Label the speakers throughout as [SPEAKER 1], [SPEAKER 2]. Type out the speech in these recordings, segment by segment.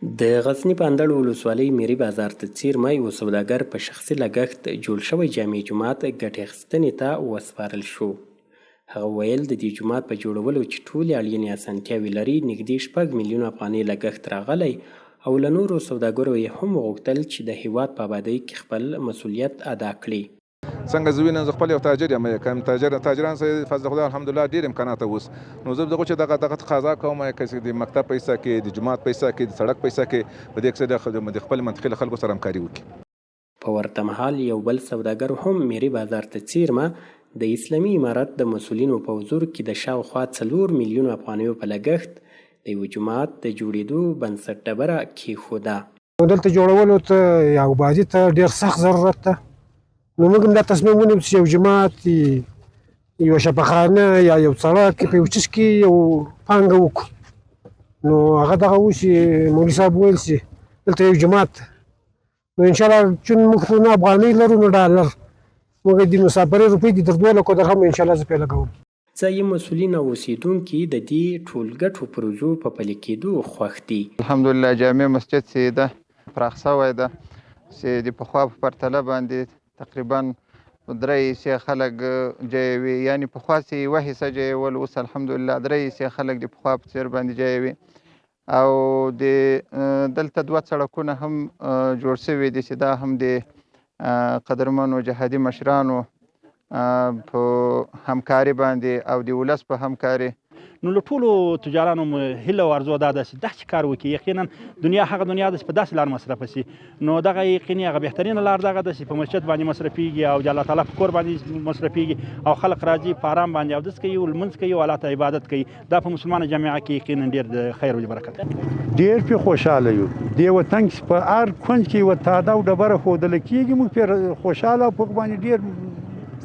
[SPEAKER 1] د غزني په اندړ ولسوالۍ میري بازار ته څیرمه یو سوداګر په شخصي لګښت جوړ شوی جامع جومات ګټې اخیستنې ته وسپارل شو. هغه ویل د دې جومات په جوړولو چې ټولې اړینې اسانتیاوې لري نږدې 6 میلیونه افغانۍ لګښت راغلی او له نورو سوداګرو یې هم وغوښتل چې د هیواد په ابادۍ کې خپل مسؤلیت ادا کړي.
[SPEAKER 2] څنګه زه وینم زه خپل یو تاجر یم کوم تاجران سره فضل خدای الحمدلله ډېر امکانات اوس نو زه دغه چې دغه تقاضا کوم چې د مکتب پیسې کې د جومات پیسې کې د سړک پیسې کې په دې کې د خپل منطقې له خلکو سره همکاري وکړي.
[SPEAKER 1] په ورته مهال یو بل سوداګر هم میري بازار ته څیرمه د اسلامي امارت د مسؤلینو په حضور کې د شاوخوا 4 میلیونو افغانیو په لګښت د یو جومات د جوړېدو بنسټ ډبره کېښوده.
[SPEAKER 3] دلته جوړولو ته یا آبادي ته ډېر سخت ضرورت ده. نو موږ هم دا تصمیم ونیو چې یو جومات یو شفاخانه یا یو سړک په یو څیز کې یو پانګه وکړو. نو هغه دغه و چې مولوي صاحب ویل چې دلته یو جومات نو انشاءالله چون موږ خو نه افغانۍ لرو نه ډالر موږ د مسافرۍ روپۍ دي تر 2 لکو درهم انشاءالله زه پرې لګوم.
[SPEAKER 1] ځایي مسؤلین او اوسېدونکي د دې ټولګټو پروژو په پلي کېدو خوښ دي.
[SPEAKER 4] الحمدلله جامع مسجد چې ده پراخ شوی ده چې د پخوا په پرتله باندې تقریبا 3 حصې خلک جایوي، یعنې پخوا چې 1 حصه جایول اوس الحمدلله 3 حصې خلک د پخوا په څېر باندې جایوي او د دلته 2 سړکونه هم جوړ شوي دي چې دا هم د قدرمنو جهادي مشرانو په همکاري باندې او د ولس په همکاري.
[SPEAKER 5] نو له ټولو تجارانو هیله او ارزو دا ده چې داسې کار وکړي. یقینا دنیا هغه دنیا ده چې په داسې لار مصرف شي، نو دغه یقیني هغه بهترینه لار دغه ده چې په مسجد باندې مصرفیږي او د الله تعالی په کور باندې مصرفیږي او خلق راځي په آرام باندې اودس کوي او لمونځ کوي او الله ته عبادت کوي. دا په مسلمانه جامعه کې یقینا ډېر د خیر او برکت دی.
[SPEAKER 6] ډېر پې خوشحاله یو. دې وطن کې په هر کونج کې یوه تاده او ډبره ښودله کېږي، موږ پرې خوشحاله او په باندې ډېر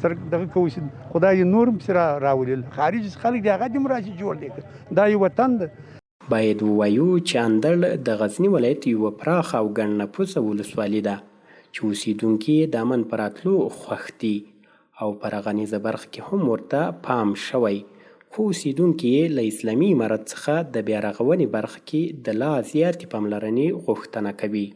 [SPEAKER 6] سره دغه کوو چې خدای نور هم پسې راولي. خارج خلک دی هغه دې هم راشي جوړ دی. دا یو وطن ده.
[SPEAKER 1] باید ووایو چې اندړ د غزني ولایت یوه پراخه او ګڼ نفوسه ولسوالي ده چې اوسېدونکي یې د امن په راتلو خوښ دي او په غنیزه برخه کې هم ورته پام شوی، خو اوسېدونکي یې له اسلامي امارت څخه د بیا رغونې برخه کې د لا زیاتې پاملرنې غوښتنه کوي.